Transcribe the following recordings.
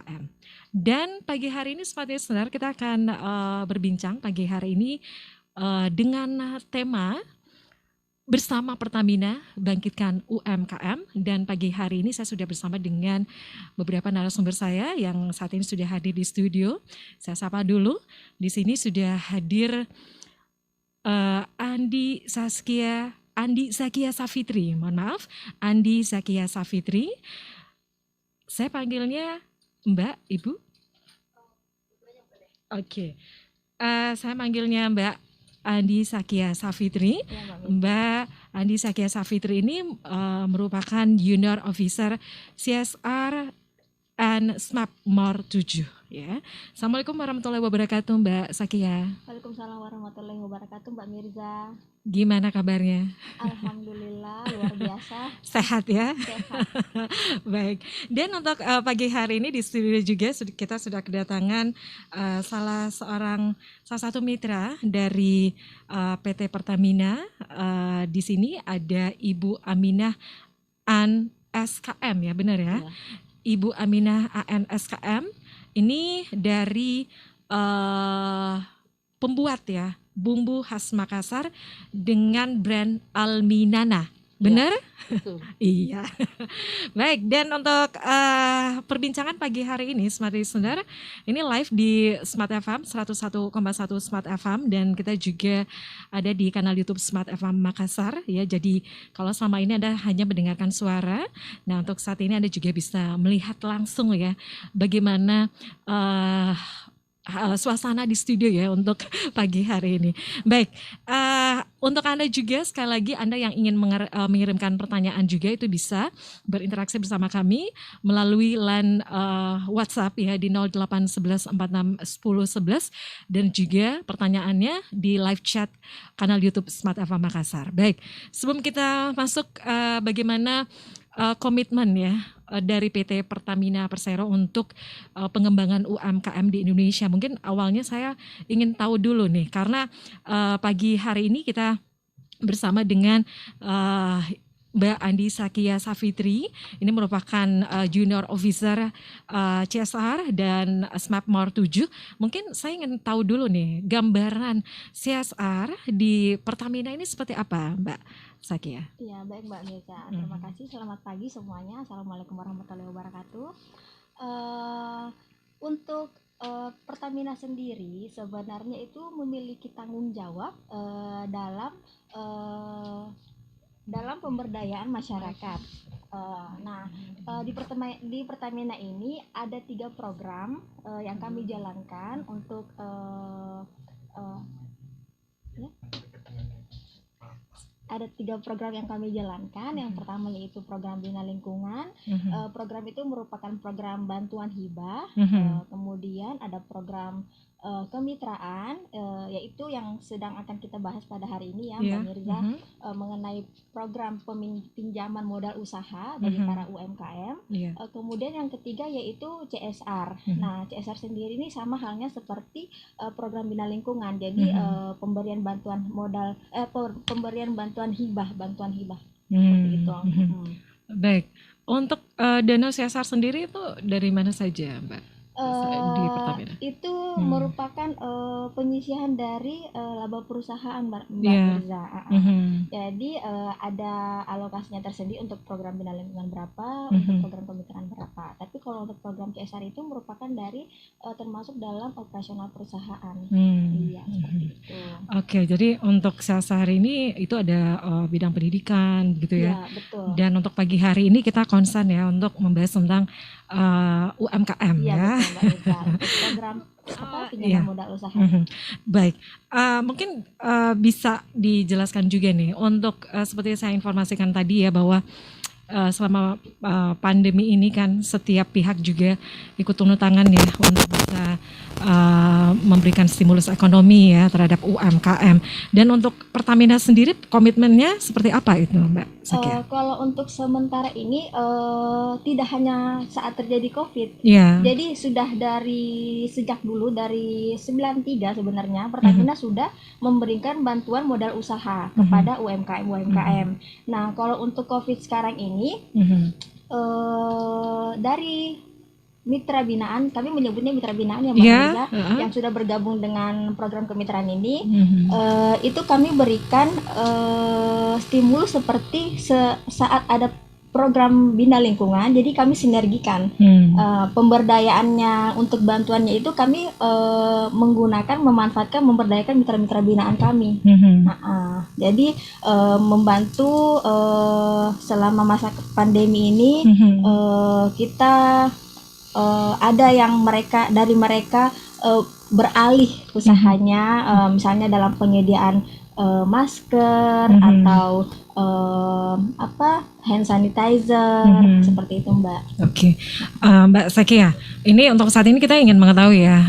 UMKM. Dan pagi hari ini Smart Listener kita akan berbincang pagi hari ini dengan tema bersama Pertamina bangkitkan UMKM. Dan pagi hari ini saya sudah bersama dengan beberapa narasumber saya yang saat ini sudah hadir di studio. Saya sapa dulu. Di sini sudah hadir Andi Zakia Safitri. Mohon maaf, Andi Zakia Safitri. Saya panggilnya Mbak, Ibu. Oke. Saya manggilnya Mbak Andi Zakia Safitri. Mbak Andi Zakia Safitri ini merupakan Junior Officer CSR and Smart More 7 ya. Assalamualaikum warahmatullahi wabarakatuh Mbak Zakia. Waalaikumsalam warahmatullahi wabarakatuh Mbak Mirza. Gimana kabarnya? Alhamdulillah luar biasa. Sehat ya? Sehat. Baik. Dan untuk pagi hari ini di studio juga kita sudah kedatangan salah satu mitra dari PT Pertamina. Di sini ada Ibu Aminah An SKM ya, benar ya? Ibu Aminah AN SKM ini dari pembuat ya bumbu khas Makassar dengan brand Alminana, benar? Ya, betul. Iya. Baik, dan untuk perbincangan pagi hari ini Smart Listener ini live di Smart FM 101,1 Smart FM, dan kita juga ada di kanal YouTube Smart FM Makassar ya. Jadi kalau selama ini Anda hanya mendengarkan suara, nah untuk saat ini Anda juga bisa melihat langsung ya bagaimana suasana di studio ya untuk pagi hari ini. Baik, untuk Anda juga sekali lagi Anda yang ingin mengirimkan pertanyaan juga itu bisa berinteraksi bersama kami melalui line WhatsApp ya di 0811461011 dan juga pertanyaannya di live chat kanal YouTube Smart FM Makassar. Baik, sebelum kita masuk bagaimana komitmen ya dari PT Pertamina Persero untuk pengembangan UMKM di Indonesia. Mungkin awalnya saya ingin tahu dulu nih, karena pagi hari ini kita bersama dengan Mbak Andi Zakia Safitri. Ini merupakan Junior Officer CSR dan Smart More 7. Mungkin saya ingin tahu dulu nih, gambaran CSR di Pertamina ini seperti apa, Mbak Zakia? Iya, baik Mbak Mirza. Terima kasih. Selamat pagi semuanya. Assalamualaikum warahmatullahi wabarakatuh. Untuk Pertamina sendiri sebenarnya itu memiliki tanggung jawab dalam pemberdayaan masyarakat. Di Pertamina ini ada 3 program yang kami jalankan untuk ada 3 program yang kami jalankan. Yang pertama yaitu program Bina Lingkungan. Program itu merupakan program bantuan hibah. Kemudian ada program kemitraan, yaitu yang sedang akan kita bahas pada hari ini ya Mbak Mirza, mengenai program pinjaman modal usaha bagi para UMKM. Kemudian yang ketiga yaitu CSR. Nah, CSR sendiri ini sama halnya seperti program Bina Lingkungan. Jadi pemberian bantuan modal, pemberian bantuan hibah seperti itu. Baik. Untuk dana CSR sendiri itu dari mana saja, Mbak? Di Pertamina itu merupakan penyisihan dari laba perusahaan Mbak Mirza. Jadi ada alokasinya tersendiri untuk program Bina Lingkungan berapa, untuk program kemitraan berapa. Tapi kalau untuk program CSR itu merupakan dari termasuk dalam operasional perusahaan. Iya, seperti itu. Oke, jadi untuk CSR ini itu ada bidang pendidikan gitu ya. Iya, betul. Dan untuk pagi hari ini kita concern ya untuk membahas tentang UMKM ya. Betul, Mbak Mirza. Untuk program pinjaman modal usaha. Baik, mungkin bisa dijelaskan juga nih untuk seperti saya informasikan tadi ya bahwa selama pandemi ini kan setiap pihak juga ikut turun tangan ya untuk bisa memberikan stimulus ekonomi ya terhadap UMKM. Dan untuk Pertamina sendiri komitmennya seperti apa itu Mbak Zakia? Kalau untuk sementara ini tidak hanya saat terjadi COVID. Jadi sudah sejak dulu dari 93 sebenarnya Pertamina sudah memberikan bantuan modal usaha kepada UMKM. Nah, kalau untuk COVID sekarang ini dari mitra binaan, kami menyebutnya mitra binaan ya Mbak Mirza, yang sudah bergabung dengan program kemitraan ini, itu kami berikan stimulus seperti saat ada program bina lingkungan, jadi kami sinergikan pemberdayaannya untuk bantuannya itu kami memanfaatkan memberdayakan mitra-mitra binaan kami. Jadi membantu selama masa pandemi ini kita ada yang mereka beralih usahanya, misalnya dalam penyediaan masker atau hand sanitizer seperti itu Mbak. Oke. Mbak Zakia, ini untuk saat ini kita ingin mengetahui ya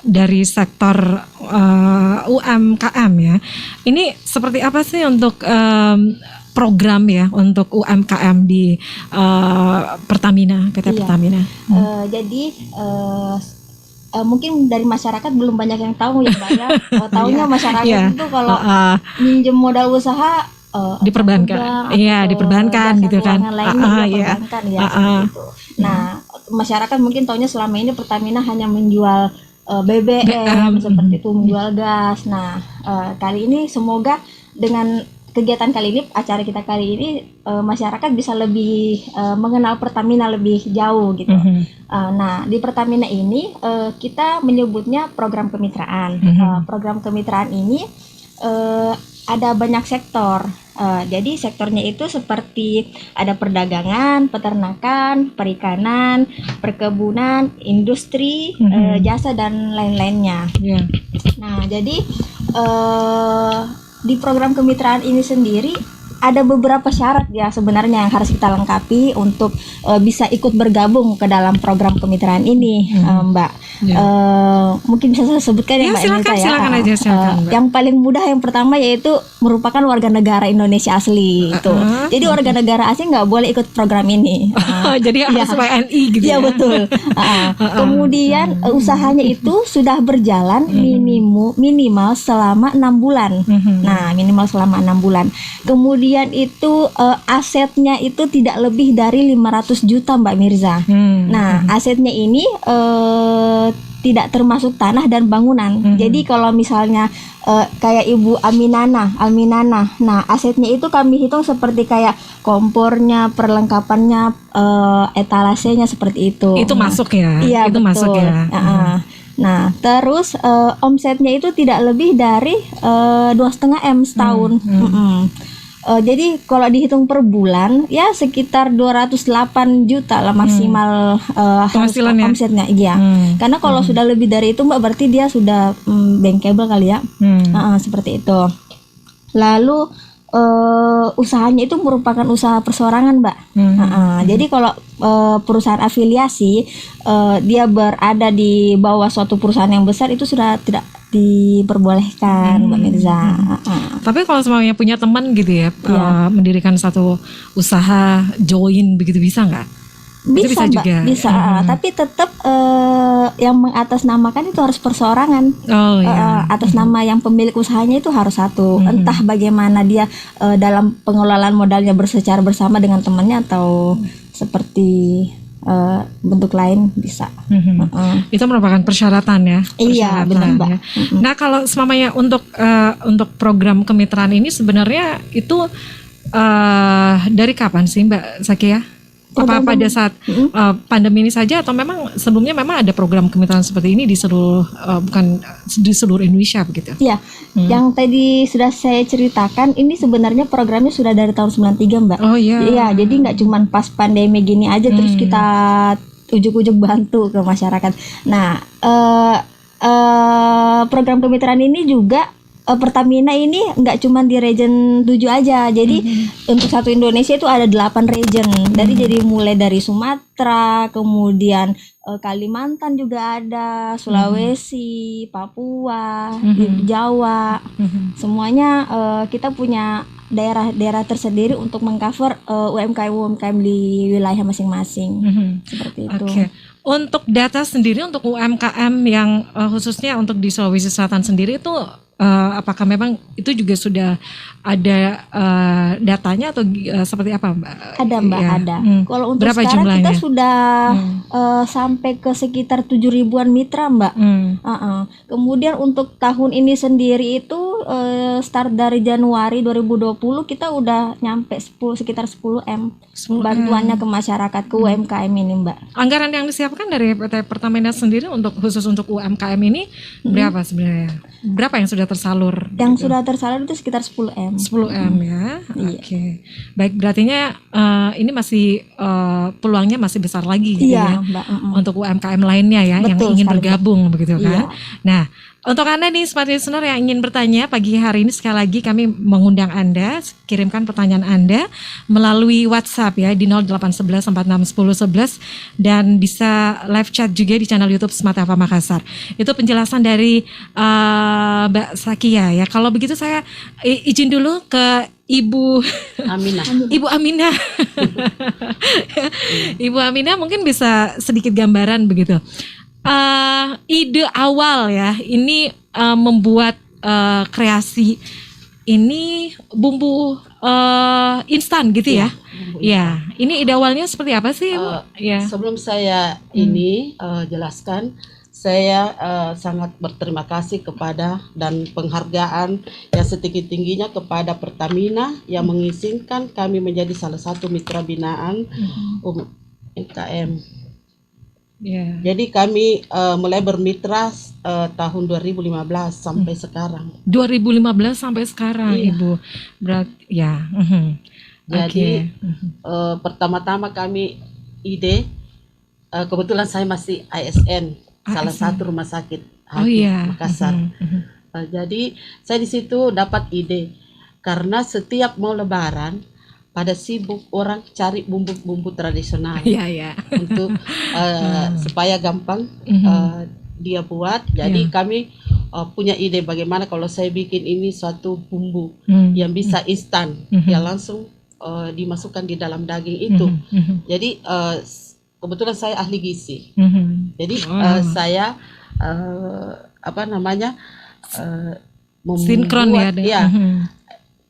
dari sektor UMKM ya, ini seperti apa sih untuk program ya untuk UMKM di Pertamina, PT Pertamina? Jadi mungkin dari masyarakat belum banyak yang tahu ya Mbak ya. Taunya masyarakat itu kalau minjem modal usaha diperbankan, diperbankan gitu kan. Diperbankan gitu. Nah, masyarakat mungkin taunya selama ini Pertamina hanya menjual BBM seperti itu, menjual gas. Nah, kali ini semoga dengan kegiatan kali ini, acara kita kali ini, masyarakat bisa lebih mengenal Pertamina lebih jauh gitu. Nah, di Pertamina ini kita menyebutnya program kemitraan. Program kemitraan ini ada banyak sektor. Jadi sektornya itu seperti ada perdagangan, peternakan, perikanan, perkebunan, industri, jasa dan lain-lainnya. Nah, jadi di program kemitraan ini sendiri ada beberapa syarat ya sebenarnya yang harus kita lengkapi untuk bisa ikut bergabung ke dalam program kemitraan ini, Mbak. Mungkin bisa saya sebutkan ya Mbak Elisa ya. Silakan aja, Mbak. Yang paling mudah yang pertama yaitu merupakan warga negara Indonesia asli itu. Jadi warga negara asing nggak boleh ikut program ini. Jadi harus WNI gitu ya. Iya betul. Kemudian usahanya itu sudah berjalan minimal selama 6 bulan. Nah, minimal selama 6 bulan. Kemudian itu asetnya itu tidak lebih dari 500 juta Mbak Mirza. Nah, asetnya ini tidak termasuk tanah dan bangunan. Jadi kalau misalnya kayak Ibu Aminana, nah asetnya itu kami hitung seperti kayak kompornya, perlengkapannya, etalasenya seperti itu. Itu masuk ya? Iya, itu betul. Masuk ya. Nah, terus omsetnya itu tidak lebih dari 2,5 M setahun. Jadi kalau dihitung per bulan ya sekitar 208 juta lah maksimal harus omsetnya. Iya. Karena kalau sudah lebih dari itu Mbak berarti dia sudah bankable kali ya. Seperti itu. Lalu usahanya itu merupakan usaha perseorangan Mbak. Jadi kalau perusahaan afiliasi dia berada di bawah suatu perusahaan yang besar itu sudah tidak diperbolehkan Mbak Mirza. Tapi kalau semuanya punya teman gitu ya, mendirikan satu usaha join begitu bisa nggak? Bisa Mbak, juga. Bisa. Tapi tetap yang mengatasnamakan itu harus perseorangan. Atas nama yang pemilik usahanya itu harus satu. Entah bagaimana dia dalam pengelolaan modalnya secara bersama dengan temannya atau seperti bentuk lain bisa. Itu merupakan persyaratan ya. Iya benar Mbak. Ya. Nah kalau semuanya untuk program kemitraan ini sebenarnya itu dari kapan sih Mbak Zakia? Apa pada saat pandemi ini saja atau memang sebelumnya memang ada program kemitraan seperti ini di seluruh bukan di seluruh Indonesia begitu? Iya. Yang tadi sudah saya ceritakan ini sebenarnya programnya sudah dari tahun 93 Mbak. Oh iya. Iya, jadi nggak cuma pas pandemi gini aja terus kita ujuk-ujuk bantu ke masyarakat. Nah, program kemitraan ini juga Pertamina ini nggak cuma di region 7 aja. Jadi untuk satu Indonesia itu ada 8 region. Jadi mulai dari Sumatera, kemudian Kalimantan juga ada, Sulawesi, Papua, Jawa. Semuanya kita punya daerah-daerah tersendiri untuk mengcover UMKM di wilayah masing-masing. Seperti itu. Untuk data sendiri untuk UMKM yang khususnya untuk di Sulawesi Selatan sendiri itu apakah memang itu juga sudah ada datanya atau seperti apa, Mbak? Ada, Mbak, Ya. ada. Kalau untuk Berapa sekarang jumlahnya? kita sudah sampai ke sekitar 7.000-an mitra, Mbak. Kemudian untuk tahun ini sendiri itu start dari Januari 2020 kita udah nyampe sekitar 10M bantuannya ke masyarakat, ke UMKM ini, Mbak. Anggaran yang disiapkan dari PT Pertamina sendiri khusus untuk UMKM ini berapa sebenarnya? Berapa yang sudah tersalur? Yang sudah tersalur itu sekitar 10M. 10M ya. Iya. Oke. Baik, berartinya ini masih peluangnya masih besar lagi gitu Iya, ya. Mbak. Untuk UMKM lainnya ya yang Betul ingin sekali, bergabung begitu kan. Iya. Nah, untuk Anda nih Smart Listener yang ingin bertanya pagi hari ini, sekali lagi kami mengundang Anda kirimkan pertanyaan Anda melalui WhatsApp ya di 0811 46 10 11 dan bisa live chat juga di channel YouTube Smart FM Makassar. Itu penjelasan dari Mbak Sakia ya. Kalau begitu saya izin dulu ke Ibu Aminah. Ibu Aminah. Ibu Aminah mungkin bisa sedikit gambaran begitu. Ide awal ya ini membuat kreasi ini bumbu instan gitu ya. Ya, ini ide awalnya seperti apa sih, Ibu? Ya. Sebelum saya ini jelaskan, saya sangat berterima kasih kepada dan penghargaan yang setinggi-tingginya kepada Pertamina yang mengizinkan kami menjadi salah satu mitra binaan UMKM. Yeah. Jadi kami mulai bermitra tahun 2015 sampai sekarang. 2015 sampai sekarang, Iya. Ibu. Berarti ya. Jadi pertama-tama kami ide, kebetulan saya masih ASN, salah satu rumah sakit hati Makassar. Jadi saya di situ dapat ide karena setiap mau Lebaran pada sibuk orang cari bumbu-bumbu tradisional untuk supaya gampang dia buat. Jadi kami punya ide bagaimana kalau saya bikin ini suatu bumbu yang bisa instan, yang langsung dimasukkan di dalam daging itu. Jadi kebetulan saya ahli gizi. Jadi saya membuat, sinkron ya.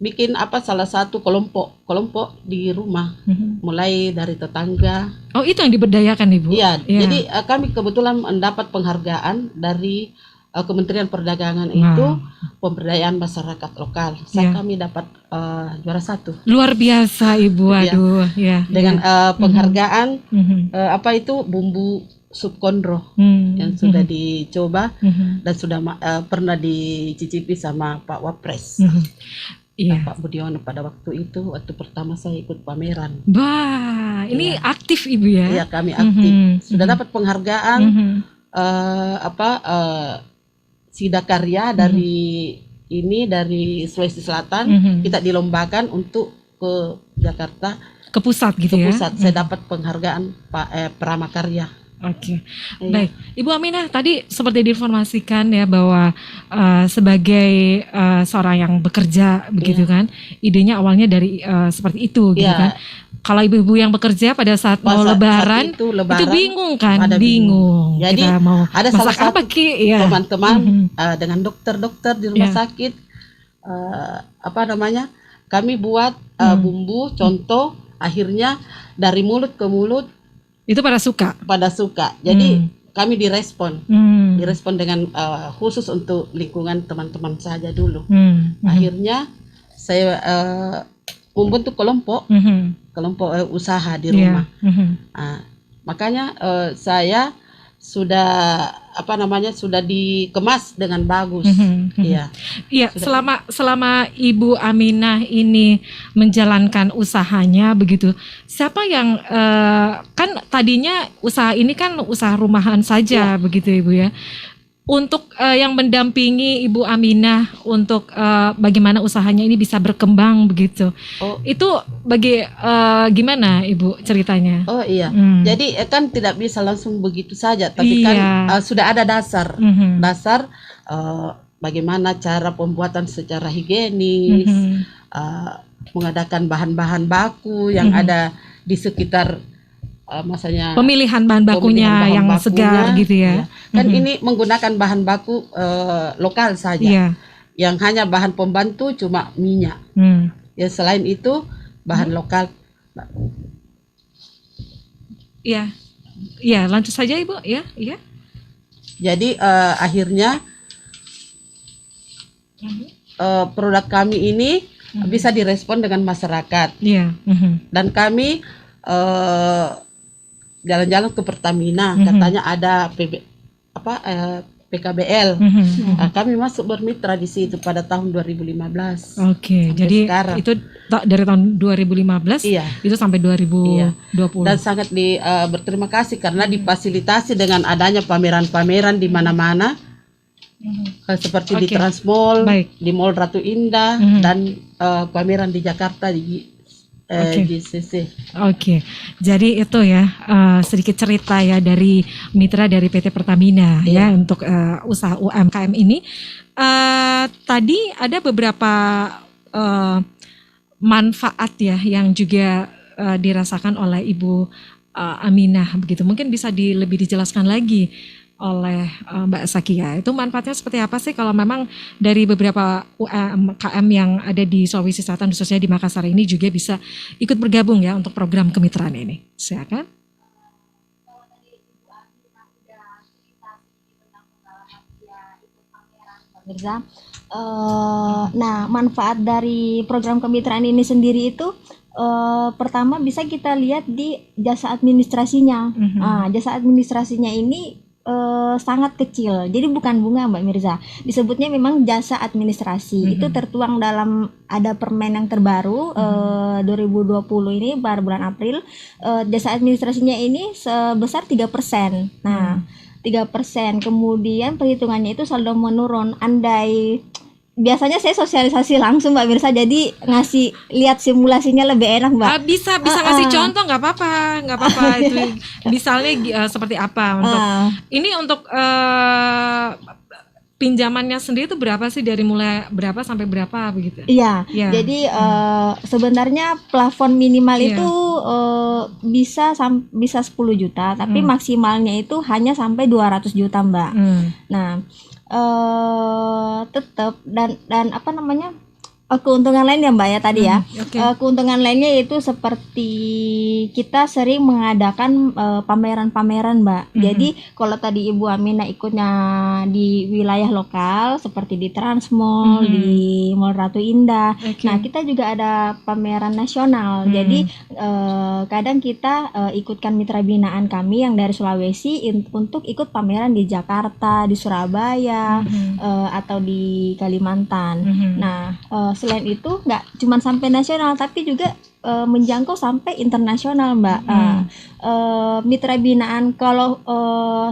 Bikin salah satu kelompok di rumah, mulai dari tetangga. Oh, itu yang diberdayakan, Ibu? Iya. Jadi kami kebetulan mendapat penghargaan dari Kementerian Perdagangan itu pemberdayaan masyarakat lokal. Kami dapat juara 1. Luar biasa, Ibu. Aduh, dengan penghargaan itu bumbu sup kondro yang sudah dicoba dan sudah pernah dicicipi sama Pak Wapres. Pak Budiono pada waktu itu, waktu pertama saya ikut pameran. Bah, ini aktif Ibu ya? Iya, kami aktif. Sudah dapat penghargaan Sida Karya dari Sulawesi Selatan. Kita dilombakan untuk ke Jakarta, ke pusat gitu ya. Pusat. Saya dapat penghargaan Pramakarya. Oke. Baik, Ibu Aminah tadi seperti diinformasikan ya bahwa sebagai seorang yang bekerja begitu kan, idenya awalnya dari seperti itu gitu kan. Kalau ibu-ibu yang bekerja pada saat mau Lebaran itu bingung kan, bingung. Jadi kita mau ada salah satu apa teman-teman dengan dokter-dokter di rumah sakit, kami buat bumbu contoh, akhirnya dari mulut ke mulut itu pada suka. Jadi kami direspon dengan khusus untuk lingkungan teman-teman saja dulu. Akhirnya saya membentuk kelompok usaha di rumah. Makanya saya sudah sudah dikemas dengan bagus. Iya. Selama Ibu Aminah ini menjalankan usahanya begitu, siapa yang kan tadinya usaha ini kan usaha rumahan saja begitu Ibu ya. Untuk yang mendampingi Ibu Aminah untuk bagaimana usahanya ini bisa berkembang begitu. Itu gimana Ibu ceritanya? Oh iya. Jadi kan tidak bisa langsung begitu saja, tapi kan sudah ada dasar. Dasar bagaimana cara pembuatan secara higienis, mengadakan bahan-bahan baku yang ada di sekitar pemilihan bahan bakunya yang segar gitu ya. Kan ini menggunakan bahan baku lokal saja. yang hanya bahan pembantu cuma minyak. Ya selain itu bahan lokal. Iya, iya lanjut saja Ibu. Ya, iya. Jadi akhirnya produk kami ini bisa direspon dengan masyarakat. Iya. Dan kami jalan-jalan ke Pertamina, katanya ada PKBL. Kami masuk bermitra di situ pada tahun 2015. Oke, jadi sekarang. itu dari tahun 2015 itu sampai 2020. Dan sangat berterima kasih karena difasilitasi dengan adanya pameran-pameran di mana-mana. Seperti di Transmall, di Mall Ratu Indah, dan pameran di Jakarta di GCC. Oke, jadi itu ya sedikit cerita ya dari mitra dari PT Pertamina ya untuk usaha UMKM ini. Tadi ada beberapa manfaat ya yang juga dirasakan oleh Ibu Aminah begitu. Mungkin bisa lebih dijelaskan lagi oleh Mbak Zakia. Itu manfaatnya seperti apa sih kalau memang dari beberapa UMKM yang ada di Sulawesi Selatan khususnya di Makassar ini juga bisa ikut bergabung ya untuk program kemitraan ini. Silakan. Mirza. Nah, manfaat dari program kemitraan ini sendiri itu pertama bisa kita lihat di jasa administrasinya. Jasa administrasinya ini sangat kecil, jadi bukan bunga Mbak Mirza, disebutnya memang jasa administrasi. Itu tertuang dalam ada permen yang terbaru 2020 ini pada bulan April. Jasa administrasinya ini sebesar 3%. Nah 3%, kemudian perhitungannya itu saldo menurun. Andai biasanya saya sosialisasi langsung Mbak Mirza, jadi ngasih lihat simulasinya lebih enak Mbak. Bisa ngasih contoh, nggak apa-apa itu misalnya seperti apa untuk ini untuk pinjamannya sendiri itu berapa sih, dari mulai berapa sampai berapa begitu? Iya. Jadi sebenarnya plafon minimal itu bisa 10 juta, tapi maksimalnya itu hanya sampai 200 juta Mbak. Nah tetap dan apa namanya keuntungan lain ya Mbak ya tadi ya. Keuntungan lainnya itu seperti kita sering mengadakan pameran-pameran Mbak. Jadi kalau tadi Ibu Aminah ikutnya di wilayah lokal seperti di Transmall, di Mall Ratu Indah. Nah kita juga ada pameran nasional. Jadi kadang kita ikutkan mitra binaan kami yang dari Sulawesi untuk ikut pameran di Jakarta, di Surabaya, atau di Kalimantan. Nah selain itu nggak cuma sampai nasional tapi juga menjangkau sampai internasional Mbak. Mitra binaan kalau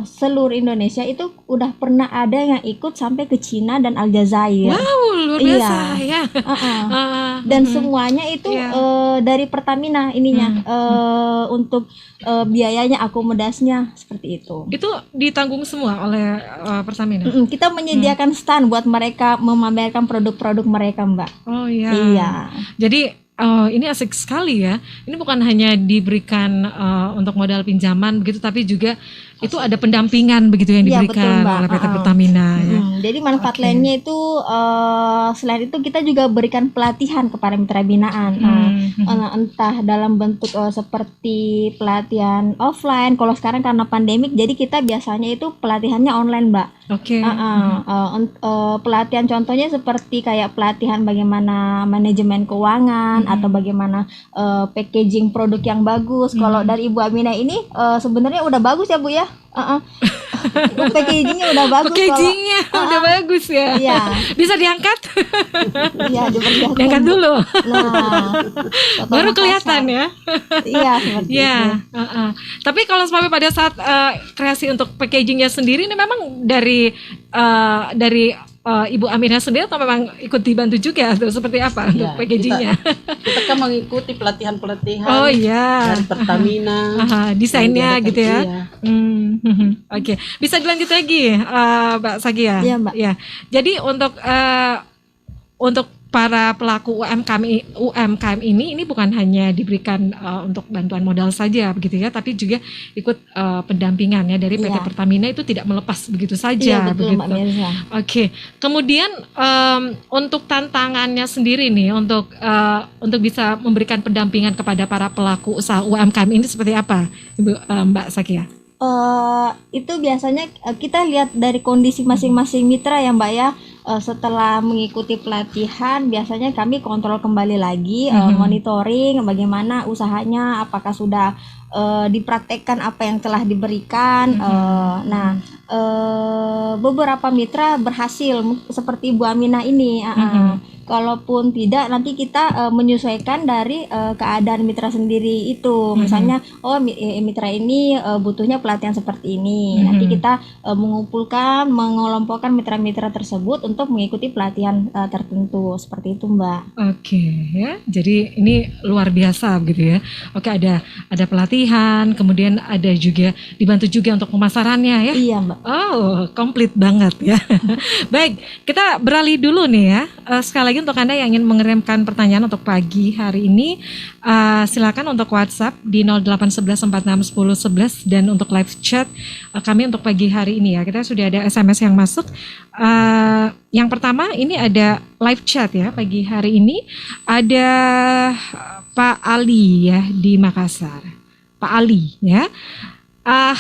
seluruh Indonesia itu udah pernah ada yang ikut sampai ke Cina dan Aljazair. Wow, luar biasa ya. Dan semuanya itu dari Pertamina ininya, untuk biayanya, akomodasinya seperti itu. Itu ditanggung semua oleh Pertamina. Kita menyediakan stand buat mereka memamerkan produk-produk mereka Mbak. Oh iya. Iya. Jadi ini asik sekali ya. Ini bukan hanya diberikan untuk modal pinjaman begitu, tapi juga itu ada pendampingan begitu yang diberikan oleh PT Pertamina. Ya. Jadi manfaat lainnya itu selain itu kita juga berikan pelatihan kepada mitra binaan, entah dalam bentuk seperti pelatihan offline. Kalau sekarang karena pandemik, jadi kita biasanya itu pelatihannya online Mbak. Pelatihan contohnya seperti kayak pelatihan bagaimana manajemen keuangan atau bagaimana packaging produk yang bagus. Kalau dari Ibu Aminah ini sebenarnya udah bagus ya Bu ya. Packagingnya udah bagus. Packagingnya udah bagus ya. Iya. Bisa diangkat? Iya, diangkat dulu. Nah, baru kelihatan ya. Iya, seperti itu. Tapi kalau sampai pada saat kreasi untuk packagingnya sendiri ini memang dari Ibu Aminah sendiri atau memang ikut dibantu juga atau seperti apa untuk packagingnya? Kita kan mengikuti pelatihan-pelatihan dari Pertamina, desainnya gitu ya. Oke. Bisa dilanjut lagi Mbak Zakia? Iya Mbak. Ya. Jadi untuk para pelaku UMKM ini bukan hanya diberikan untuk bantuan modal saja begitu ya, tapi juga ikut pendampingan ya dari PT Pertamina, itu tidak melepas begitu saja. Iya, betul, begitu. Mbak Mirza. Oke. Kemudian untuk tantangannya sendiri nih untuk bisa memberikan pendampingan kepada para pelaku usaha UMKM ini seperti apa, Ibu Mbak Zakia? Itu biasanya kita lihat dari kondisi masing-masing mitra ya Mbak ya. Setelah mengikuti pelatihan biasanya kami kontrol kembali lagi, monitoring bagaimana usahanya, apakah sudah dipraktekkan apa yang telah diberikan. Beberapa mitra berhasil seperti Bu Aminah ini. Kalaupun tidak, nanti kita menyesuaikan dari keadaan mitra sendiri itu. Misalnya, mitra ini butuhnya pelatihan seperti ini. Nanti kita mengumpulkan, mengelompokkan mitra-mitra tersebut untuk mengikuti pelatihan tertentu. Seperti itu, Mbak. Oke, ya. Jadi ini luar biasa begitu ya. Oke, ada pelatihan, kemudian ada juga dibantu juga untuk pemasarannya ya. Iya, Mbak. Oh, komplit banget ya. Baik, kita beralih dulu nih ya. Sekali lagi untuk Anda yang ingin mengirimkan pertanyaan untuk pagi hari ini, silakan untuk WhatsApp di 0811461011 dan untuk live chat kami untuk pagi hari ini ya. Kita sudah ada SMS yang masuk. Yang pertama ini ada live chat ya pagi hari ini, ada Pak Ali ya di Makassar. Pak Ali ya.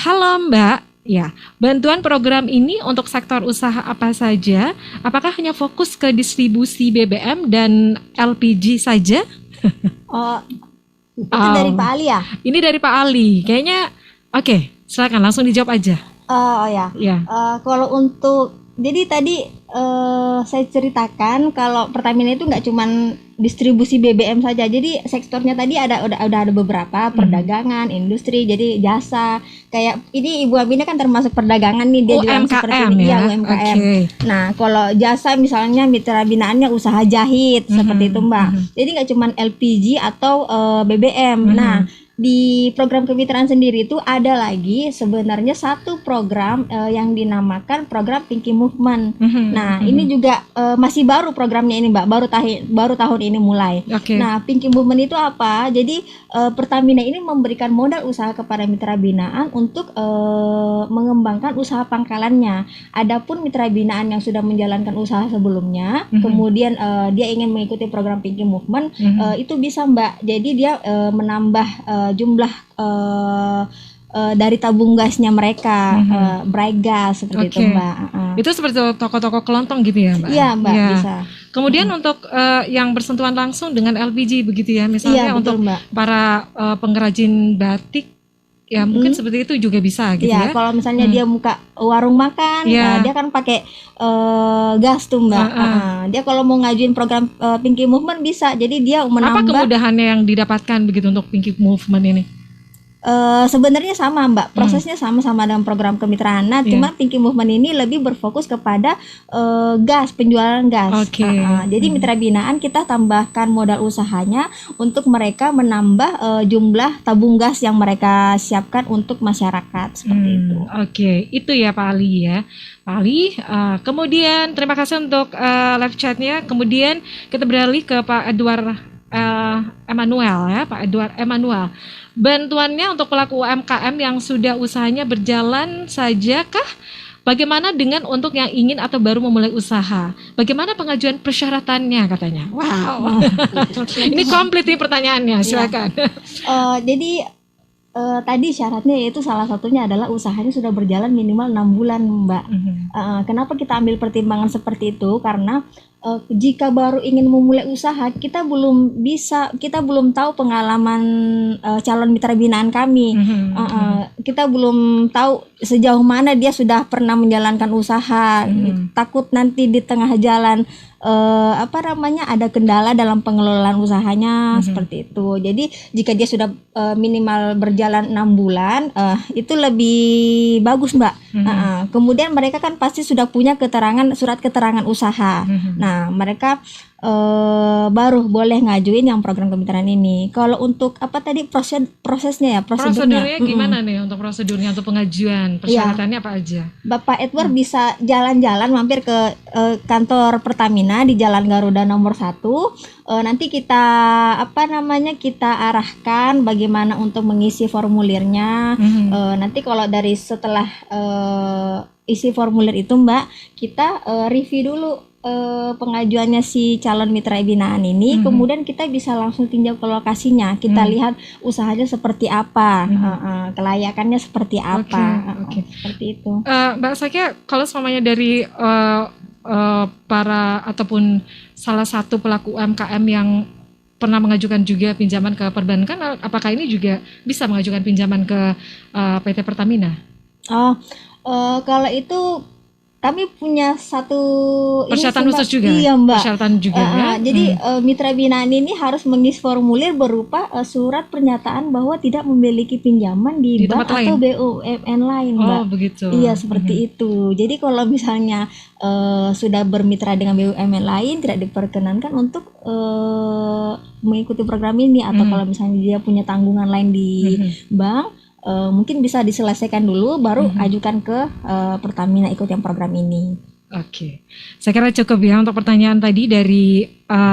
Halo Mbak. Ya, bantuan program ini untuk sektor usaha apa saja? Apakah hanya fokus ke distribusi BBM dan LPG saja? Itu dari Pak Ali ya? Ini dari Pak Ali. Kayaknya oke, silakan langsung dijawab aja. Kalau untuk, jadi tadi saya ceritakan kalau Pertamina itu nggak cuman distribusi BBM saja. Jadi sektornya tadi udah ada beberapa, perdagangan, industri, jadi jasa. Kayak ini Ibu Aminah kan termasuk perdagangan nih, dia juga seperti ini ya, UMKM. Okay. Nah, kalau jasa misalnya mitra binaannya usaha jahit seperti itu, Mbak. Jadi nggak cuman LPG atau BBM. Nah, di program kemitraan sendiri itu ada lagi sebenarnya satu program yang dinamakan program Pinky Movement. Nah, ini juga masih baru programnya ini, Mbak, baru tahun ini mulai. Okay. Nah, Pinky Movement itu apa? Jadi Pertamina ini memberikan modal usaha kepada mitra binaan untuk mengembangkan usaha pangkalannya. Adapun mitra binaan yang sudah menjalankan usaha sebelumnya, kemudian dia ingin mengikuti program Pinky Movement, itu bisa, Mbak. Jadi dia menambah jumlah dari tabung gasnya mereka, bright gas seperti itu, Mbak. Itu seperti toko-toko kelontong gitu ya, Mbak? Iya, Mbak, bisa. Kemudian untuk yang bersentuhan langsung dengan LPG begitu ya, misalnya betul, untuk Mbak, para pengrajin batik, ya mungkin seperti itu juga bisa gitu ya. Kalau misalnya dia buka warung makan, dia kan pakai gas tuh, Mbak. Dia kalau mau ngajuin program Pinky Movement bisa. Jadi dia menambah. Apa kemudahannya yang didapatkan begitu untuk Pinky Movement ini? Sebenarnya sama, Mbak, prosesnya sama-sama dengan program kemitraan. Nah, cuma Pinky Movement ini lebih berfokus kepada gas, penjualan gas. Jadi mitra binaan kita tambahkan modal usahanya untuk mereka menambah jumlah tabung gas yang mereka siapkan untuk masyarakat seperti itu. Itu ya Pak Ali ya. Pak Ali, kemudian terima kasih untuk live chatnya. Kemudian kita beralih ke Pak Edward Emmanuel ya, Pak Edward Emmanuel. Bantuannya untuk pelaku UMKM yang sudah usahanya berjalan saja kah? Bagaimana dengan untuk yang ingin atau baru memulai usaha? Bagaimana pengajuan persyaratannya katanya? Wow. Ini komplit nih pertanyaannya, silakan. Jadi tadi syaratnya yaitu salah satunya adalah usahanya sudah berjalan minimal 6 bulan, Mbak. Kenapa kita ambil pertimbangan seperti itu? Karena jika baru ingin memulai usaha, kita belum tahu pengalaman calon mitra binaan kami. Kita belum tahu sejauh mana dia sudah pernah menjalankan usaha. Takut nanti di tengah jalan ada kendala dalam pengelolaan usahanya seperti itu. Jadi jika dia sudah minimal berjalan 6 bulan, itu lebih bagus, Mbak. Kemudian mereka kan pasti sudah punya surat keterangan usaha. Nah, mereka baru boleh ngajuin yang program kemitraan ini. Kalau untuk apa tadi prosesnya ya, prosedurnya gimana nih untuk prosedurnya untuk pengajuan, persyaratannya apa aja? Bapak Edward bisa jalan-jalan mampir ke kantor Pertamina di Jalan Garuda nomor 1. Nanti kita kita arahkan bagaimana untuk mengisi formulirnya. Nanti kalau dari setelah isi formulir itu Mbak, kita review dulu pengajuannya si calon mitra binaan ini, kemudian kita bisa langsung tinjau ke lokasinya, kita lihat usahanya seperti apa, kelayakannya seperti apa, seperti itu. Mbak Sakia, kalau semuanya dari para ataupun salah satu pelaku UMKM yang pernah mengajukan juga pinjaman ke perbankan, apakah ini juga bisa mengajukan pinjaman ke PT Pertamina? Kalau itu kami punya satu persyaratan khusus juga. Iya Mbak. Persyaratan juga ya. Jadi mitra binaan ini harus mengisi formulir berupa surat pernyataan bahwa tidak memiliki pinjaman di bank atau BUMN lain Mbak. Oh begitu. Iya seperti itu. Jadi kalau misalnya sudah bermitra dengan BUMN lain tidak diperkenankan untuk mengikuti program ini, atau kalau misalnya dia punya tanggungan lain di bank, mungkin bisa diselesaikan dulu baru ajukan ke Pertamina ikut yang program ini. Oke, saya kira cukup ya untuk pertanyaan tadi dari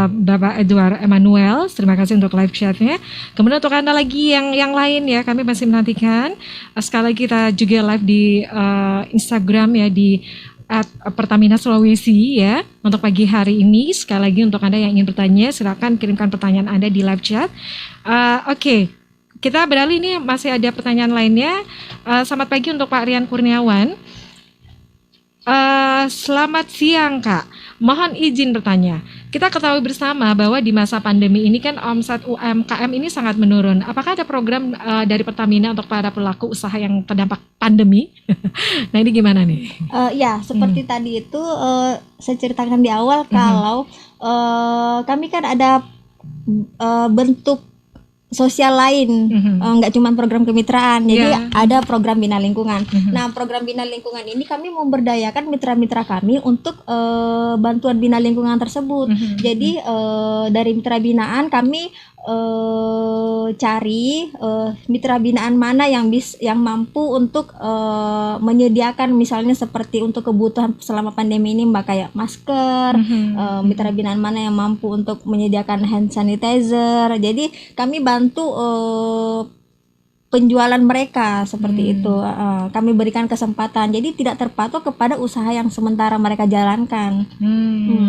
Bapak Edward Emmanuel. Terima kasih untuk live chatnya. Kemudian untuk Anda lagi yang lain ya, kami masih menantikan. Sekali lagi kita juga live di Instagram ya, di @Pertamina Sulawesi ya, untuk pagi hari ini. Sekali lagi untuk Anda yang ingin bertanya, silakan kirimkan pertanyaan Anda di live chat. Oke. Kita beralih, ini masih ada pertanyaan lainnya. Selamat pagi untuk Pak Rian Kurniawan. Selamat siang Kak, mohon izin bertanya. Kita ketahui bersama bahwa di masa pandemi ini kan omset UMKM ini sangat menurun. Apakah ada program dari Pertamina untuk para pelaku usaha yang terdampak pandemi? Nah ini gimana nih? Ya seperti tadi itu saya ceritakan di awal, kalau kami kan ada bentuk sosial lain, nggak cuma program kemitraan, jadi ada program bina lingkungan. Nah, program bina lingkungan ini kami memberdayakan mitra-mitra kami untuk bantuan bina lingkungan tersebut. Jadi dari mitra binaan kami cari mitra binaan mana yang mampu untuk menyediakan misalnya seperti untuk kebutuhan selama pandemi ini Mbak, kayak masker, mitra binaan mana yang mampu untuk menyediakan hand sanitizer. Jadi kami bantu penjualan mereka seperti itu. Kami berikan kesempatan, jadi tidak terpatok kepada usaha yang sementara mereka jalankan.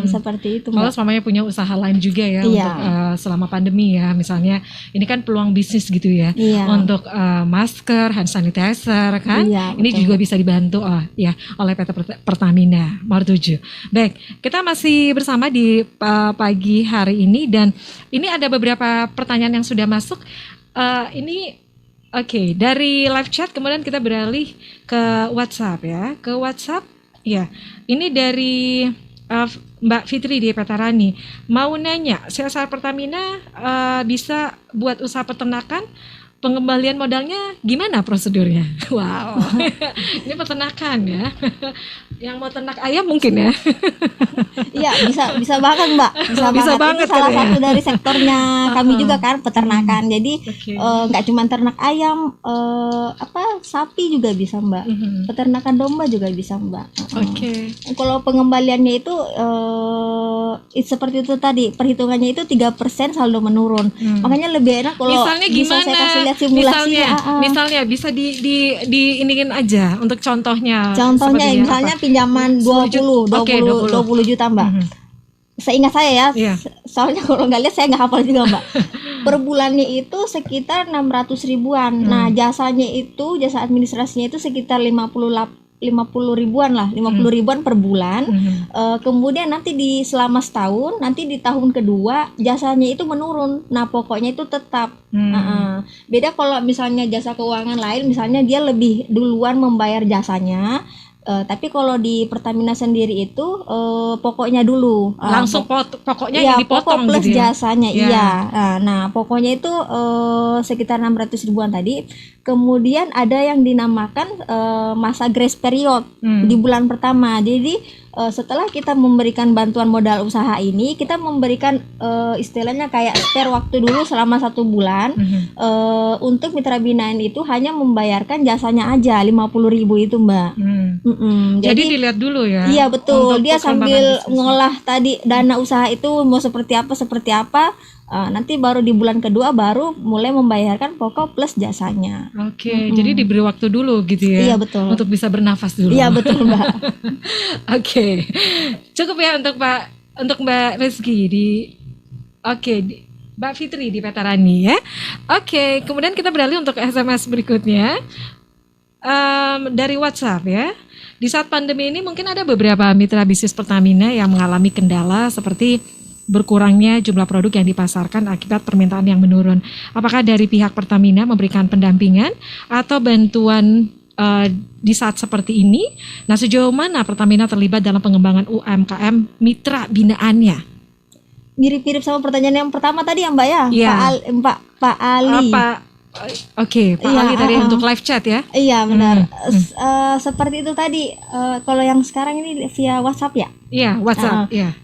Seperti itu Mbak. Kalau semuanya punya usaha lain juga ya untuk selama pandemi ya, misalnya ini kan peluang bisnis gitu ya, untuk masker, hand sanitizer kan, ini juga bisa dibantu oleh PT Pertamina nomor 7. Baik, kita masih bersama di pagi hari ini, dan ini ada beberapa pertanyaan yang sudah masuk. Oke, dari live chat kemudian kita beralih ke WhatsApp ya. Ke WhatsApp ya. Ini dari Mbak Fitri di Petarani. Mau nanya, CSR Pertamina bisa buat usaha peternakan, pengembalian modalnya gimana prosedurnya? Wow. Ini peternakan ya. Yang mau ternak ayam mungkin ya. Iya, bisa banget Mbak. Bisa banget. Itu salah satu dari sektornya kami juga kan, peternakan. Jadi nggak cuma ternak ayam, sapi juga bisa Mbak. Peternakan domba juga bisa Mbak. Kalau pengembaliannya itu seperti itu tadi, perhitungannya itu 3% saldo menurun. Makanya lebih enak kalau misalnya bisa saya kasih lihat simulasinya. Misalnya bisa diiniin aja untuk contohnya. Contohnya misalnya pinjaman 20 juta Mbak. Seingat saya ya, soalnya kalau nggak lihat saya nggak hafal juga Mbak. Per bulannya itu sekitar 600 ribuan. Nah jasa administrasinya itu sekitar 50 ribuan lah, 50 ribuan per bulan. Kemudian nanti selama setahun, nanti di tahun kedua jasanya itu menurun. Nah pokoknya itu tetap. Beda kalau misalnya jasa keuangan lain, misalnya dia lebih duluan membayar jasanya. Tapi kalau di Pertamina sendiri itu pokoknya dulu langsung pokoknya yang dipotong pokok plus gitu ya? Jasanya. Nah pokoknya itu sekitar 600 ribuan tadi. kemudian ada yang dinamakan masa grace period di bulan pertama. Jadi setelah kita memberikan bantuan modal usaha ini, kita memberikan istilahnya kayak spare waktu dulu selama 1 bulan. Untuk mitra binaan itu hanya membayarkan jasanya aja 50.000 itu, Mbak. Jadi dilihat dulu ya. Iya betul. Dia sambil bisnisnya. ngolah tadi dana usaha itu mau seperti apa. Nanti baru di bulan kedua baru mulai membayarkan pokok plus jasanya. Oke, jadi diberi waktu dulu gitu ya. Iya betul. Untuk bisa bernafas dulu. Iya betul, Mbak. Oke. Cukup ya untuk Mbak Rizky Mbak Fitri di Petarani ya. Oke, kemudian kita beralih untuk SMS berikutnya. Dari WhatsApp ya. Di saat pandemi ini mungkin ada beberapa mitra bisnis Pertamina yang mengalami kendala seperti berkurangnya jumlah produk yang dipasarkan akibat permintaan yang menurun. Apakah dari pihak Pertamina memberikan pendampingan atau bantuan di saat seperti ini? Nah, sejauh mana Pertamina terlibat dalam pengembangan UMKM mitra binaannya? Mirip-mirip sama pertanyaan yang pertama tadi ya, Mbak ya? Iya. Pak Ali. Pak Ali tadi untuk live chat ya? Iya benar. Seperti itu tadi. Kalau yang sekarang ini via WhatsApp ya? Iya, WhatsApp. Iya.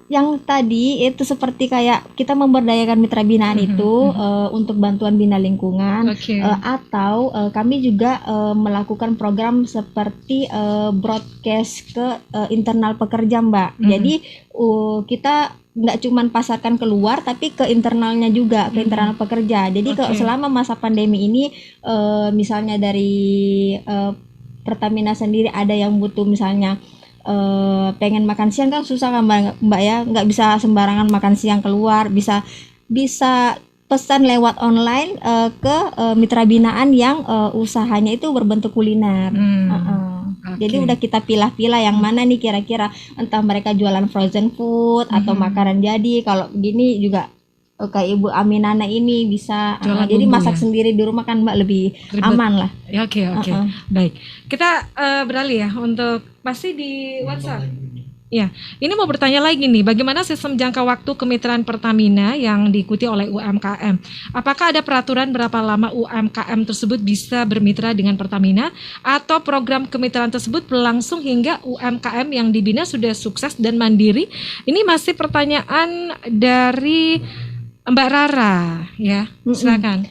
Yang tadi itu seperti kayak kita memberdayakan mitra binaan itu untuk bantuan bina lingkungan, atau kami juga melakukan program seperti broadcast ke internal pekerja, Mbak. Jadi kita nggak cuma pasarkan keluar tapi ke internalnya juga, ke internal pekerja. Jadi selama masa pandemi ini misalnya dari Pertamina sendiri ada yang butuh misalnya pengen makan siang kan susah kan Mbak ya, nggak bisa sembarangan makan siang keluar, bisa pesan lewat online ke mitra binaan yang usahanya itu berbentuk kuliner. Jadi udah kita pilah-pilah yang mana nih kira-kira, entah mereka jualan frozen food atau makanan jadi. Kalau gini juga kayak Ibu Aminana ini bisa jadi masak sendiri di rumah kan Mbak, lebih aman lah. Oke. Baik. Kita beralih ya untuk pasti di WhatsApp. Ya, ini mau bertanya lagi nih, bagaimana sistem jangka waktu kemitraan Pertamina yang diikuti oleh UMKM? Apakah ada peraturan berapa lama UMKM tersebut bisa bermitra dengan Pertamina, atau program kemitraan tersebut berlangsung hingga UMKM yang dibina sudah sukses dan mandiri? Ini masih pertanyaan dari Mbak Rara ya, silakan.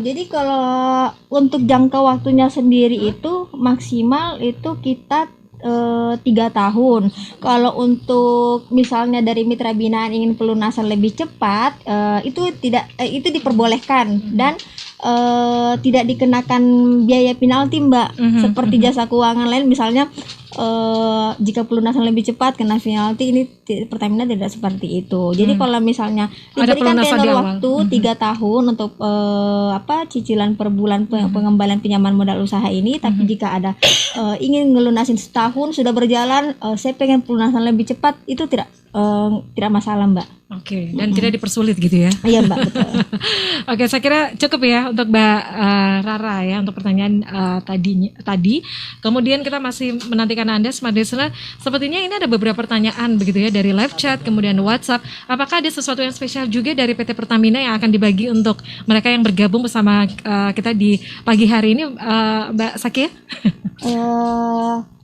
Jadi kalau untuk jangka waktunya sendiri itu maksimal itu kita 3 tahun. Kalau untuk misalnya dari mitra binaan ingin pelunasan lebih cepat, itu diperbolehkan dan tidak dikenakan biaya penalti, Mbak. Seperti jasa keuangan lain misalnya jika pelunasan lebih cepat kena penalti, ini Pertamina tidak seperti itu. Jadi kalau misalnya diberikan tenor waktu 3 tahun untuk cicilan per bulan pengembalian pinjaman modal usaha ini, tapi jika ada ingin ngelunasin setahun sudah berjalan, saya pengen pelunasan lebih cepat, itu tidak masalah, Mbak. Oke, dan tidak dipersulit gitu ya? Iya, Mbak, betul. Oke, saya kira cukup ya untuk Mbak Rara ya untuk pertanyaan tadi. Kemudian kita masih menantikan Anda Smart Listener. Sepertinya ini ada beberapa pertanyaan begitu ya dari live chat, kemudian WhatsApp. Apakah ada sesuatu yang spesial juga dari PT Pertamina yang akan dibagi untuk mereka yang bergabung bersama kita di pagi hari ini, Mbak Sakia?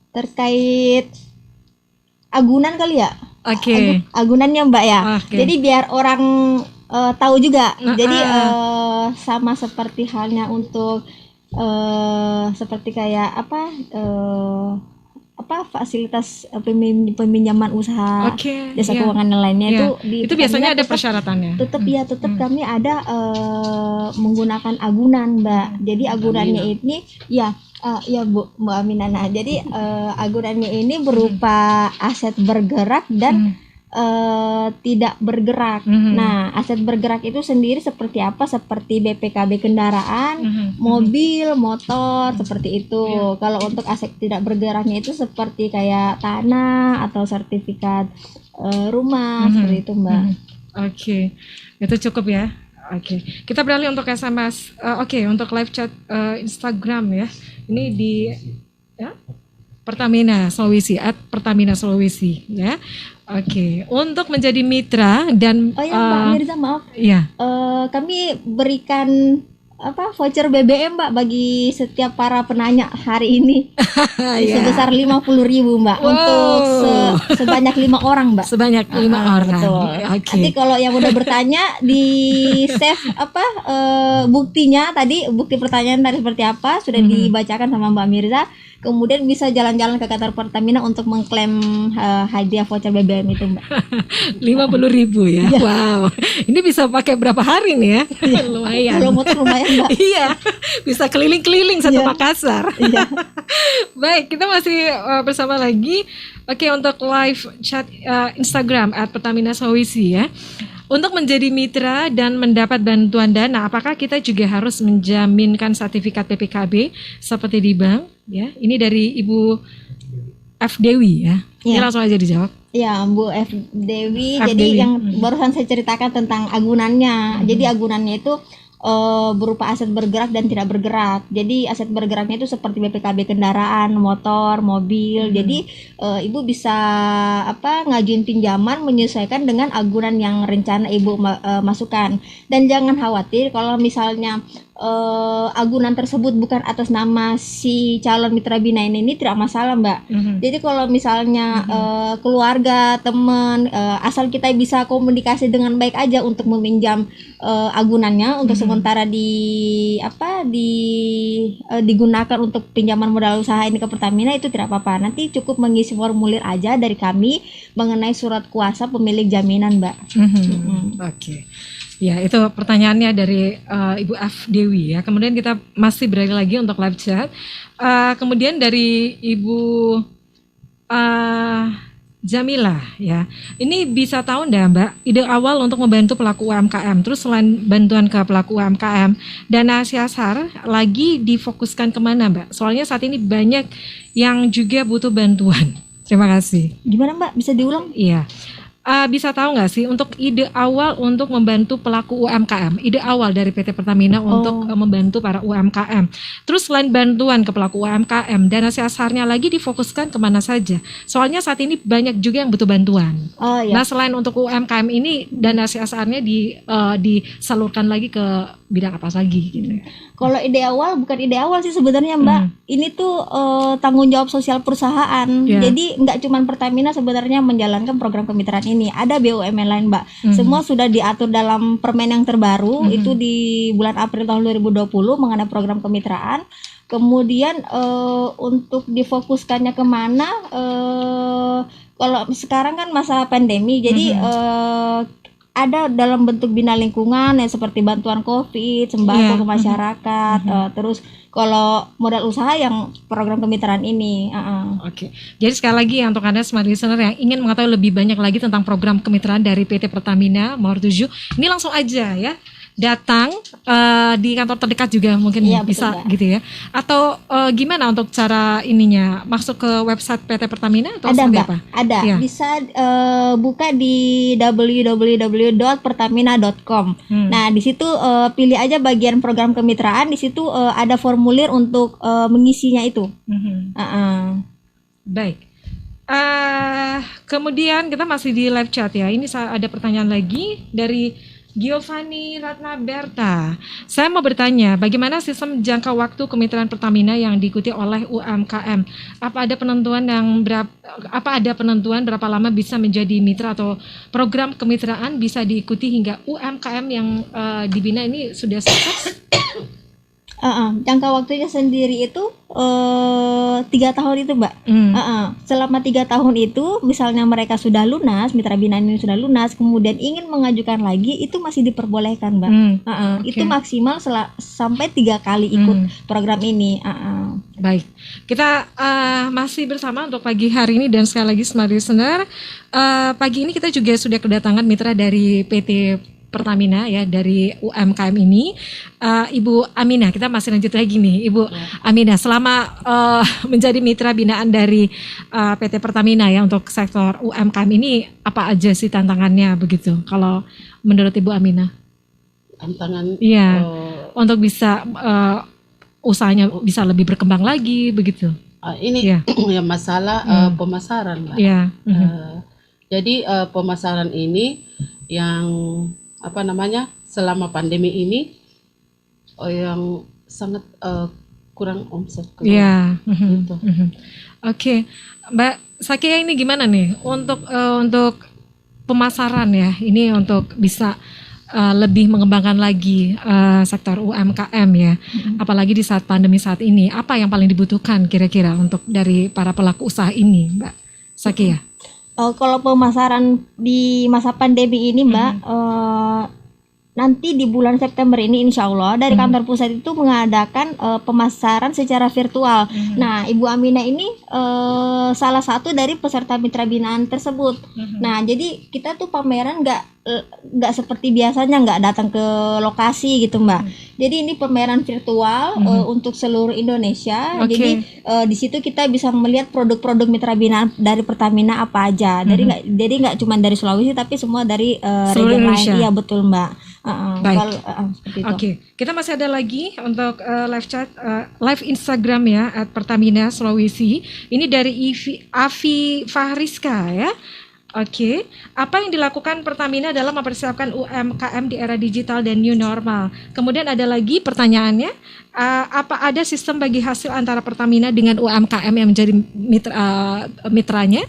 Terkait agunan kali ya? Oke. Agunannya, Mbak ya. Jadi biar orang tahu juga. Jadi sama seperti halnya untuk seperti kayak fasilitas peminjaman usaha, jasa keuangan yang lainnya itu biasanya ada persyaratannya. Tetap kami ada menggunakan agunan, Mbak. Jadi agunannya ini Bu Aminana. Jadi agunannya ini berupa aset bergerak dan tidak bergerak. Nah, aset bergerak itu sendiri seperti apa? Seperti BPKB kendaraan, mobil, motor, seperti itu. Kalau untuk aset tidak bergeraknya itu seperti kayak tanah atau sertifikat rumah, seperti itu, Mbak. Oke, itu cukup ya. Oke, kita beralih untuk SMS. Untuk live chat Instagram ya. Ini di Pertamina Sulawesi @Pertamina Sulawesi ya. Oke, untuk menjadi mitra dan Mbak Mirza, maaf. Iya. Kami berikan voucher BBM Mbak bagi setiap para penanya hari ini sebesar 50.000 Mbak untuk sebanyak 5 orang Mbak. Sebanyak 5 orang. Betul. Okay. Nanti kalau yang udah bertanya di save buktinya tadi, bukti pertanyaan tadi seperti apa sudah dibacakan sama Mbak Mirza. Kemudian bisa jalan-jalan ke kantor Pertamina untuk mengklaim hadiah voucher BBM itu Mbak. 50.000 ya. Wow. Ini bisa pakai berapa hari nih ya? Lumayan. Lumayan Mbak. Iya. Bisa keliling-keliling satu Makassar. Iya. Baik, kita masih bersama lagi. Oke, untuk live chat Instagram @Pertamina Sulawesi ya. Untuk menjadi mitra dan mendapat bantuan dana, apakah kita juga harus menjaminkan sertifikat PPKB seperti di bank? Ya, ini dari Ibu F. Dewi ya. Ini langsung aja dijawab. Ya, Bu F. Dewi. Jadi yang barusan saya ceritakan tentang agunannya. Jadi agunannya itu berupa aset bergerak dan tidak bergerak. Jadi aset bergeraknya itu seperti BPKB kendaraan, motor, mobil. Jadi Ibu bisa ngajuin pinjaman menyesuaikan dengan agunan yang rencana Ibu masukkan. Dan jangan khawatir kalau misalnya agunan tersebut bukan atas nama si calon mitra binaan ini tidak masalah Mbak. Jadi kalau misalnya keluarga, teman, asal kita bisa komunikasi dengan baik aja untuk meminjam agunannya untuk sementara digunakan untuk pinjaman modal usaha ini ke Pertamina, itu tidak apa-apa. Nanti cukup mengisi formulir aja dari kami mengenai surat kuasa pemilik jaminan Mbak. Oke. Ya, itu pertanyaannya dari Ibu F. Dewi ya. Kemudian kita masih beralih lagi untuk live chat. Kemudian dari Ibu Jamila ya. Ini bisa tahu enggak Mbak, ide awal untuk membantu pelaku UMKM. Terus selain bantuan ke pelaku UMKM, dana CSR lagi difokuskan kemana Mbak? Soalnya saat ini banyak yang juga butuh bantuan. Terima kasih. Gimana Mbak? Bisa diulang? Iya. Bisa tahu nggak sih untuk ide awal untuk membantu pelaku UMKM, ide awal dari PT Pertamina untuk membantu para UMKM. Terus selain bantuan ke pelaku UMKM, dana CSR-nya lagi difokuskan kemana saja? Soalnya saat ini banyak juga yang butuh bantuan. Nah selain untuk UMKM ini, dana CSR-nya disalurkan lagi ke bidang apa lagi gitu? Kalau ide awal bukan ide awal sih sebenarnya Mbak. Ini tuh tanggung jawab sosial perusahaan. Jadi nggak cuma Pertamina sebenarnya menjalankan program kemitraan ini. Ada BUMN lain Mbak. Semua sudah diatur dalam permen yang terbaru itu di bulan April tahun 2020 mengenai program kemitraan. Kemudian untuk difokuskannya kemana? Kalau sekarang kan masa pandemi, jadi ada dalam bentuk bina lingkungan ya, seperti bantuan COVID, sembako ke masyarakat, terus kalau modal usaha yang program kemitraan ini. Oke. Jadi sekali lagi untuk Anda smart listener yang ingin mengetahui lebih banyak lagi tentang program kemitraan dari PT Pertamina Mawar 7, ini langsung aja ya. Datang di kantor terdekat juga mungkin bisa betul, gitu ya. Atau gimana untuk cara ininya masuk ke website PT Pertamina atau ada Mbak, apa? Ada. Ya. Bisa buka di www.pertamina.com. Nah, di situ pilih aja bagian program kemitraan, di situ ada formulir untuk mengisinya itu. Baik. Kemudian kita masih di live chat ya. Ini ada pertanyaan lagi dari Giovanni Ratna Berta. Saya mau bertanya, bagaimana sistem jangka waktu kemitraan Pertamina yang diikuti oleh UMKM? Apa ada penentuan berapa lama bisa menjadi mitra atau program kemitraan bisa diikuti hingga UMKM yang dibina ini sudah sukses? Jangka waktunya sendiri itu 3 tahun itu Mbak. Selama 3 tahun itu misalnya mereka sudah lunas, mitra binaan ini sudah lunas, kemudian ingin mengajukan lagi, itu masih diperbolehkan Mbak. Itu maksimal sampai 3 kali ikut program ini. Baik, kita masih bersama untuk pagi hari ini dan sekali lagi smart listener, pagi ini kita juga sudah kedatangan mitra dari PT Pertamina ya, dari UMKM ini, Ibu Aminah. Kita masih lanjut lagi nih Ibu Aminah, selama menjadi mitra binaan dari PT Pertamina ya untuk sektor UMKM ini, apa aja sih tantangannya begitu kalau menurut Ibu Aminah? Tantangan untuk bisa usahanya bisa lebih berkembang lagi begitu. Ini ya masalah pemasaran Mbak. Jadi pemasaran ini yang selama pandemi ini yang sangat kurang omset. Iya. Gitu. Oke, Mbak Sakia, ini gimana nih untuk pemasaran ya? Ini untuk bisa lebih mengembangkan lagi sektor UMKM ya, apalagi di saat pandemi saat ini. Apa yang paling dibutuhkan kira-kira untuk dari para pelaku usaha ini, Mbak Sakia? Kalau pemasaran di masa pandemi ini, Mbak, nanti di bulan September ini insya Allah dari kantor pusat itu mengadakan pemasaran secara virtual. Nah, Ibu Aminah ini salah satu dari peserta mitra binaan tersebut. Nah, jadi kita tuh pameran nggak seperti biasanya, nggak datang ke lokasi gitu, Mbak. Jadi ini pameran virtual untuk seluruh Indonesia. Jadi di situ kita bisa melihat produk-produk mitra binaan dari Pertamina apa aja. Jadi nggak cuma dari Sulawesi tapi semua dari region lain. Iya betul, Mbak. Baik. Oke, kita masih ada lagi untuk live chat, live Instagram ya @Pertamina Sulawesi. Ini dari Afi Fahriska ya. Oke, apa yang dilakukan Pertamina dalam mempersiapkan UMKM di era digital dan new normal? Kemudian ada lagi pertanyaannya, apa ada sistem bagi hasil antara Pertamina dengan UMKM yang menjadi mitranya?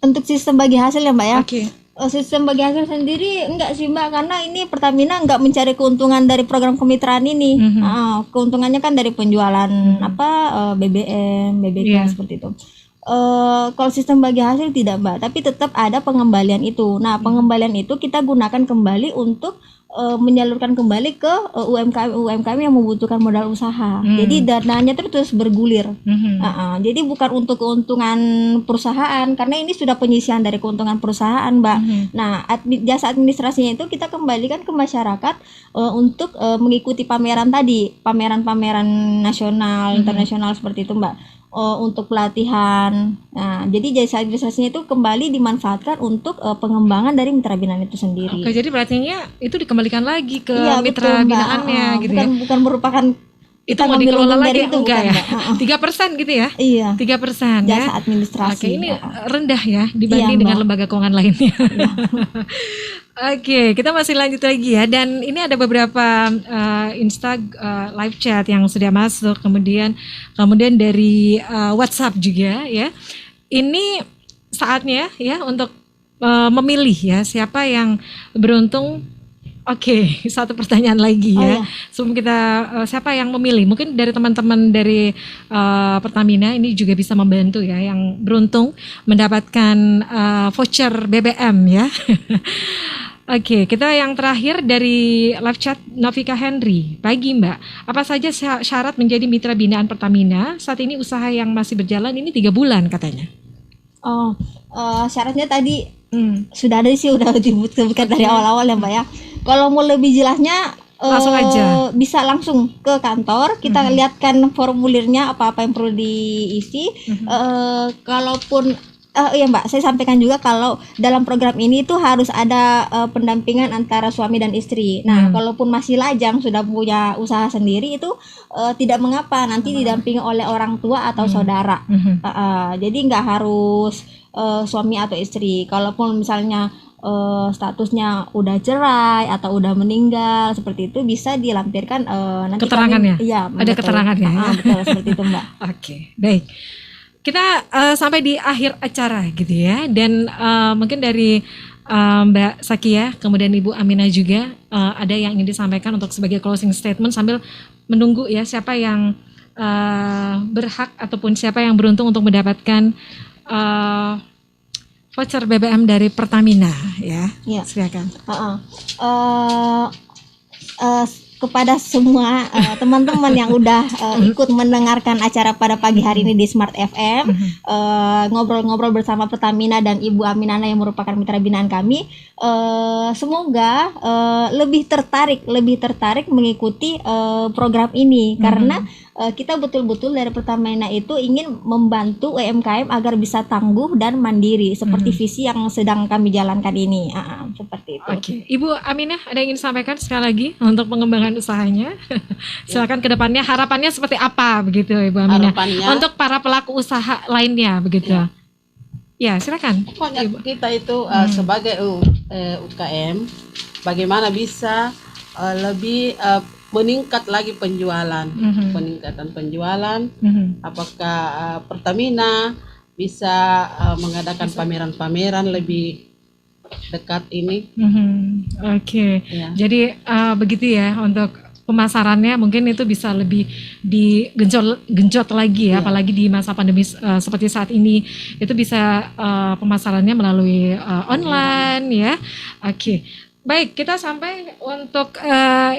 Untuk sistem bagi hasil ya, Mbak ya. Oke. Sistem bagi hasil sendiri enggak sih, Mbak, karena ini Pertamina enggak mencari keuntungan dari program kemitraan ini. Keuntungannya kan dari penjualan BBM, BBK seperti itu. Kalau sistem bagi hasil tidak, Mbak, tapi tetap ada pengembalian itu. Nah, pengembalian itu kita gunakan kembali untuk menyalurkan kembali ke UMKM yang membutuhkan modal usaha. Jadi dananya terus bergulir. Jadi bukan untuk keuntungan perusahaan, karena ini sudah penyisihan dari keuntungan perusahaan, Mbak. Nah, jasa administrasinya itu kita kembalikan ke masyarakat untuk mengikuti pameran tadi, pameran-pameran nasional, internasional seperti itu, Mbak. Untuk pelatihan. Nah, jadi jasa administrasinya itu kembali dimanfaatkan untuk pengembangan dari mitra binaan itu sendiri. Oke, jadi berarti itu dikembalikan lagi ke mitra binaannya gitu ya. Bukan merupakan itu mau dikelola lagi itu enggak ya? 3% gitu ya? Iya. 3% ya. Jasa administrasi. Oke, ini rendah ya dibanding dengan lembaga keuangan lainnya. Oke, kita masih lanjut lagi ya, dan ini ada beberapa live chat yang sudah masuk, kemudian dari WhatsApp juga ya. Ini saatnya ya untuk memilih ya siapa yang beruntung. Oke, satu pertanyaan lagi ya. Sebelum kita siapa yang memilih? Mungkin dari teman-teman dari Pertamina ini juga bisa membantu ya, yang beruntung mendapatkan voucher BBM ya. Oke, kita yang terakhir dari live chat Novika Henry. Pagi, Mbak. Apa saja syarat menjadi mitra binaan Pertamina? Saat ini usaha yang masih berjalan ini 3 bulan katanya. Syaratnya tadi sudah ada sih, udah disebutkan dari awal-awal ya, Mbak ya. Kalau mau lebih jelasnya langsung aja. Bisa langsung ke kantor, kita lihatkan formulirnya apa-apa yang perlu diisi. Kalaupun iya, Mbak, saya sampaikan juga kalau dalam program ini itu harus ada pendampingan antara suami dan istri. Nah, kalaupun masih lajang sudah punya usaha sendiri itu tidak mengapa, nanti didampingi oleh orang tua atau saudara. Jadi nggak harus suami atau istri. Kalaupun misalnya statusnya udah cerai atau udah meninggal seperti itu, bisa dilampirkan nanti keterangannya. Iya, ada keterangannya ya. Betul, seperti itu, Mbak. Oke, baik. Kita sampai di akhir acara gitu ya, dan mungkin dari Mbak Sakia, kemudian Ibu Aminah juga ada yang ingin disampaikan untuk sebagai closing statement sambil menunggu ya siapa yang berhak ataupun siapa yang beruntung untuk mendapatkan voucher BBM dari Pertamina ya. Silakan. Kepada semua teman-teman yang udah ikut mendengarkan acara pada pagi hari ini di Smart FM, ngobrol-ngobrol bersama Pertamina dan Ibu Aminana yang merupakan mitra binaan kami, semoga lebih tertarik mengikuti program ini, karena kita betul-betul dari Pertamina itu ingin membantu UMKM agar bisa tangguh dan mandiri seperti visi yang sedang kami jalankan ini. Seperti itu. Oke, Ibu Aminah ada yang ingin disampaikan sekali lagi untuk pengembangan usahanya? Silakan ke depannya, harapannya seperti apa begitu Ibu Aminah? Harapannya untuk para pelaku usaha lainnya begitu. Ya, silakan. Pokoknya Ibu. kita itu sebagai UKM, bagaimana bisa lebih meningkat lagi penjualan, peningkatan penjualan. Apakah Pertamina bisa mengadakan pameran-pameran lebih dekat ini? Oke. Ya. Jadi begitu ya untuk pemasarannya mungkin itu bisa lebih digenjot lagi ya, apalagi di masa pandemi seperti saat ini itu bisa pemasarannya melalui online ya. Oke. Baik, kita sampai untuk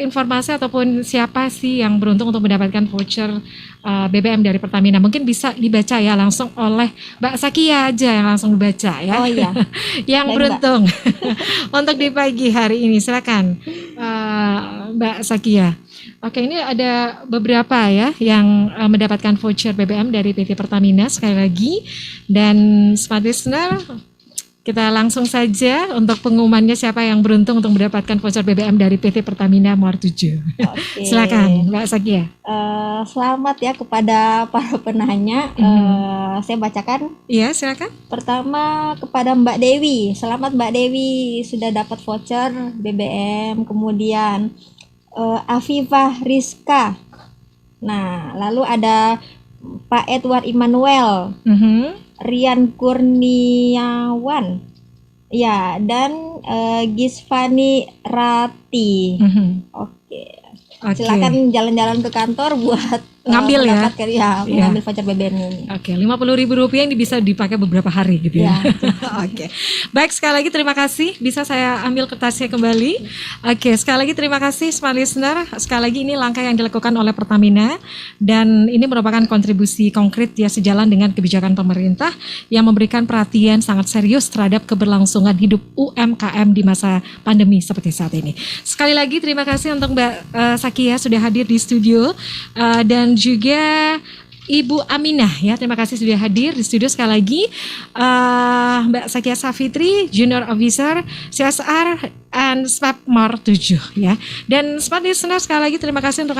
informasi ataupun siapa sih yang beruntung untuk mendapatkan voucher BBM dari Pertamina. Mungkin bisa dibaca ya langsung oleh Mbak Sakia aja yang langsung dibaca ya. Oh iya. Yang Baik, beruntung untuk di pagi hari ini. Silakan Mbak Sakia. Oke, ini ada beberapa ya yang mendapatkan voucher BBM dari PT Pertamina sekali lagi. Dan Smart Listener, kita langsung saja untuk pengumumannya siapa yang beruntung untuk mendapatkan voucher BBM dari PT Pertamina Muar 7. Oke. Silakan Mbak Sakia. Selamat ya kepada para penanya. Saya bacakan. Iya, silakan. Pertama kepada Mbak Dewi. Selamat Mbak Dewi sudah dapat voucher BBM. Kemudian Afifah Rizka. Nah, lalu ada Pak Edward Immanuel. Rian Kurniawan, ya, dan Gisvani Rati. Oke. Silakan jalan-jalan ke kantor buat ngambil mendapatkan mengambil voucher BBM ini. Oke, Rp50.000 yang bisa dipakai beberapa hari gitu ya. Oke. Baik, sekali lagi terima kasih. Bisa saya ambil kertasnya kembali. Oke, sekali lagi terima kasih Smart Listener. Sekali lagi ini langkah yang dilakukan oleh Pertamina dan ini merupakan kontribusi konkret ya sejalan dengan kebijakan pemerintah yang memberikan perhatian sangat serius terhadap keberlangsungan hidup UMKM di masa pandemi seperti saat ini. Sekali lagi terima kasih untuk Mbak Sakia sudah hadir di studio dan juga Ibu Aminah ya, terima kasih sudah hadir di studio sekali lagi. Mbak Sakia Safitri, Junior Officer CSR and SMAP Muar 7 ya. Dan Smart Listener sekali lagi terima kasih untuk